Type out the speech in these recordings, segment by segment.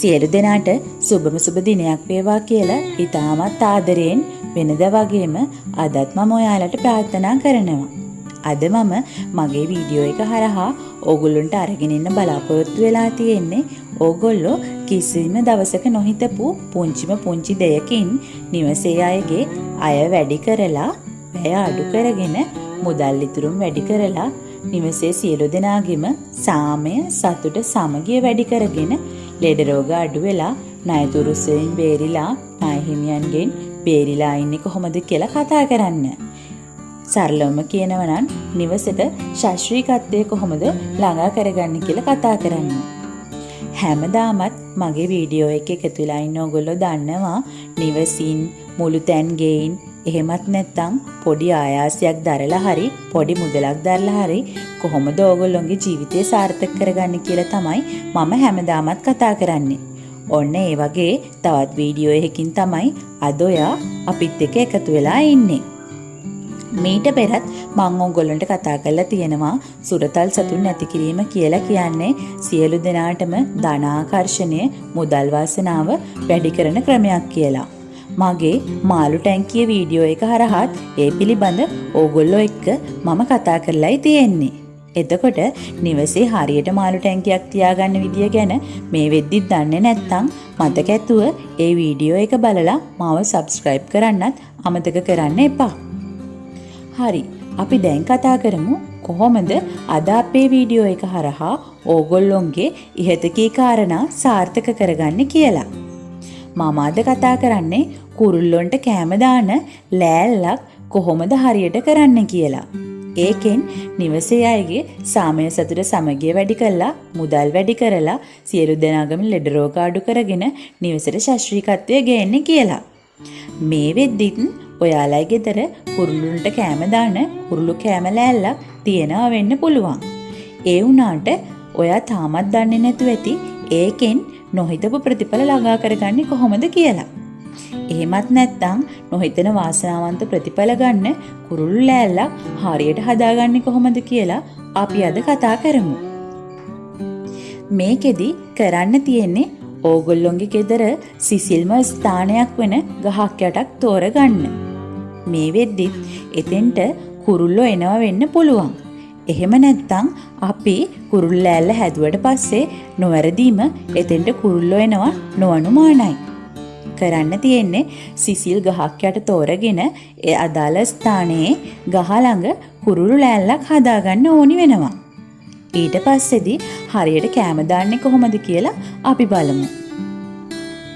සියලු දෙනාට සුබම සුබ දිනයක් වේවා කියලා ඉතාමත් ආදරයෙන් වෙනදා වගේම අදත් මම ඔයාලට ප්‍රාර්ථනා කරනවා. අද මම මගේ වීඩියෝ එක හරහා ඕගොල්ලන්ට අරගෙන ඉන්න බලාපොරොත්තු වෙලා තියෙන්නේ ඕගොල්ලෝ කිසිම දවසක නොහිතපු පුංචි දෙයකින් නිවසේ අයගේ අය වැඩි කරලා වැය අඩු කරගෙන මුදල් ඉතුරුම් වැඩි කරලා නිවසේ සියලු දෙනාගේම සාමය සතුට සමගිය වැඩි කරගෙන ලෙඩ රෝග අඩු වෙලා ණයතුරුස්වලින් බේරිලා ණය හිමියන්ගෙන් බේරිලා ඉන්නේ කොහොමද කියලා කතා කරන්න. සරලවම කියනවා නම් නිවසට ශාස්ත්‍රීයත්වයේ කොහොමද ළඟා කරගන්නේ කියලා කතා කරන්න. හැමදාමත් මගේ වීඩියෝ එක එකතු වෙලා ඉන්න ඕගොල්ලෝ දන්නවා නිවසින් මුළු තැන් ගෙයින් එහෙමත් නැත්නම් පොඩි ආයාසයක් දරලා හරි පොඩි මුදලක් දරලා හරි කොහොමද ඕගොල්ලෝගේ ජීවිතය සාර්ථක කරගන්නේ කියලා තමයි මම හැමදාමත් කතා කරන්නේ. ඔන්න ඒ වගේ තවත් වීඩියෝ එකකින් තමයි අද ඔයා අපිත් එක්ක එකතු වෙලා ඉන්නේ. මීට පෙරත් මම ඕගොල්ලන්ට කතා කරලා තියෙනවා සුරතල් සතුන් නැති කිරීම කියලා කියන්නේ සියලු දෙනාටම ධනාකර්ෂණය මුදල් වාසනාව වැඩි කරන ක්‍රමයක් කියලා. මගේ මාළු ටැංකිය වීඩියෝ එක හරහාත් ඒ පිළිබඳ ඕගොල්ලෝ එක්ක මම කතා කරලායි තියෙන්නේ. එතකොට නිවසේ හරියට මාළු ටැංකියක් තියාගන්න විදිය ගැන මේ වෙද්දිත් දන්නේ නැත්නම් මතක ඇතුව ඒ වීඩියෝ එක බලලා මාව සබ්ස්ක්‍රයිබ් කරන්නත් අමතක කරන්න එපා. හරි, අපි දැන් කතා කරමු කොහොමද අද අපේ වීඩියෝ එක හරහා ඕගොල්ලොන්ගේ ඉහත කී කාරණා සාර්ථක කරගන්නේ කියලා. මම අද කතා කරන්නේ කුරුල්ලොන්ට කෑම දාන ලෑල්ලක් කොහොමද හරියට කරන්න කියලා. ඒකෙන් නිවසේ අයගේ සාමය සතුට සමගිය වැඩි කරලා මුදල් වැඩි කරලා සියලු දෙනාගම ලෙඩ රෝග අඩු කරගෙන නිවසට ශාස්ත්‍රීයත්වය ගේන්නේ කියලා. මේ වෙද්දිත් ඔයාලයි ගෙදර කුරුල්ලුන්ට කෑම දාන කුරුළු කෑම ලෑල්ලක් තියනවා වෙන්න පුළුවන්. ඒ වුණාට ඔයා තාමත් දන්නේ නැතුව ඇති ඒකෙන් නොහිතපු ප්‍රතිඵල ළඟා කරගන්නේ කොහොමද කියලා. එහෙමත් නැත්නම් නොහිතන වාසනාවන්ත ප්‍රතිඵල ගන්න කුරුළු ලෑල්ලක් හරියට හදාගන්නේ කොහොමද කියලා අපි අද කතා කරමු. මේකෙදි කරන්න තියෙන්නේ ඕගොල්ලොන්ගේ ගෙදර සිසිල්ම ස්ථානයක් වෙන ගහක් යටක් තෝරගන්න. මේ වෙද්දිත් එතෙන්ට කුරුල්ලෝ එනවා වෙන්න පුළුවන්. එහෙම නැත්නම් අපි කුරුල්ල ලෑල්ල හැදුවට පස්සේ නොවැරදීම එතෙන්ට කුරුල්ලෝ එනවා නොඅනුමානයි. කරන්න තියෙන්නේ සිසිල් ගහක් යට තෝරගෙන ඒ අදාළ ස්ථානයේ ගහ ළඟ කුරුළු ලෑල්ලක් හදාගන්න ඕනි වෙනවා. ඊට පස්සේදී හරියට කෑම දාන්නේ කොහොමද කියලා අපි බලමු.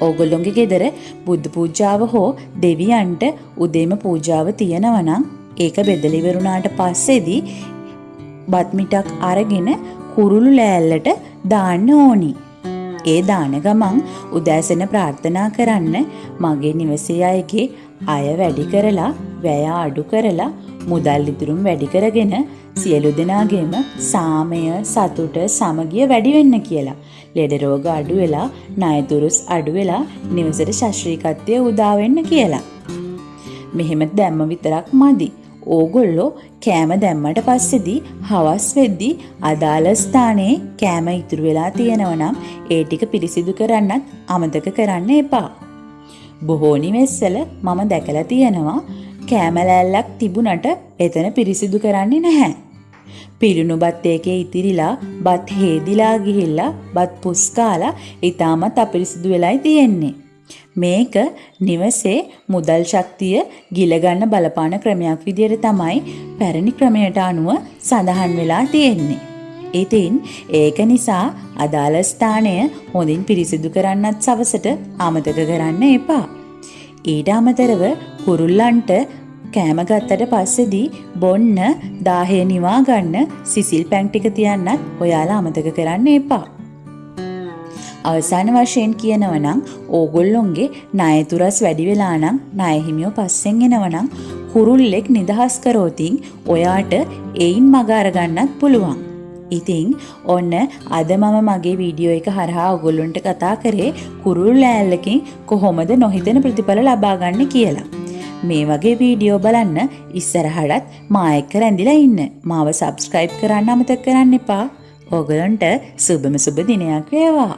ඕගොල්ලොන්ගේ ගෙදර බුද්ධ පූජාව හෝ දෙවියන්ට උදේම පූජාව තියෙනවා නම් ඒක බෙදලා ඉවරුණාට පස්සේදී බත් මිටක් අරගෙන කුරුළු ලෑල්ලට දාන්න ඕනි. ඒ දාන ගමන් උදෑසන ප්‍රාර්ථනා කරන්න මගේ නිවසේ අයගේ අය වැඩි කරලා වැය අඩු කරලා මුදල් ඉදිරිම් වැඩි කරගෙන සියලු දෙනාගේම සාමය සතුට සමගිය වැඩි වෙන්න කියලා. ලෙඩ රෝග අඩු වෙලා ණයතුරුස් අඩු වෙලා නිවසට ශාස්ත්‍රීයත්වය උදා වෙන්න කියලා. මෙහෙම දැම්ම විතරක් මදි. ඕගොල්ලෝ කෑම දැම්මට පස්සේදී හවස් වෙද්දී අදාළ ස්ථානයේ කෑම ඉතුරු වෙලා තියෙනවා නම් ඒ ටික පිරිසිදු කරන්නත් අමතක කරන්න එපා. බොහෝ නිවෙස්වල මම දැකලා තියෙනවා කෑම ලෑල්ලක් තිබුණට එතන පිරිසිදු කරන්නේ නැහැ. පිරුණු බත් එකේ ඉතිරිලා බත් හේදිලා ගිහිල්ලා බත් පුස් කාලා ඊටමත් අපිරිසිදු වෙලයි තියෙන්නේ. මේක නිවසේ මුදල් ශක්තිය ගිල ගන්න බලපාන ක්‍රමයක් විදිහට තමයි පැරණි ක්‍රමයට අනුව සඳහන් වෙලා තියෙන්නේ. ඉතින් ඒක නිසා අදාළ ස්ථානය හොඳින් පිරිසිදු කරන්නත් සවසට අමතක කරන්න එපා. ඊට අමතරව කුරුල්ලන්ට කෑම ගත්තට පස්සේදී බොන්න දාහය නිවා ගන්න සිසිල් පැන් ටික තියන්නත් ඔයාලා අමතක කරන්න එපා. අවසාන වශයෙන් කියනවා නම් ඕගොල්ලොන්ගේ ණයතුරස් වැඩි වෙලා නම් ණය හිමියෝ පස්සෙන් එනවා නම් කුරුල්ලෙක් නිදහස් කරෝතින් ඔයාට ඒයින් මග අරගන්නත් පුළුවන්. ඉතින් ඔන්න අද මම මගේ වීඩියෝ එක හරහා ඔයගොල්ලන්ට කතා කරේ කුරුළු ලෑල්ලකින් කොහොමද නොහිතන ප්‍රතිඵල ලබා ගන්න කියලා. මේ වගේ වීඩියෝ බලන්න ඉස්සරහටත් මා එක්ක රැඳිලා ඉන්න. මාව සබ්ස්ක්‍රයිබ් කරන්න අමතක කරන්න එපා. ඕගොල්ලන්ට සුබම සුබ දිනයක් වේවා.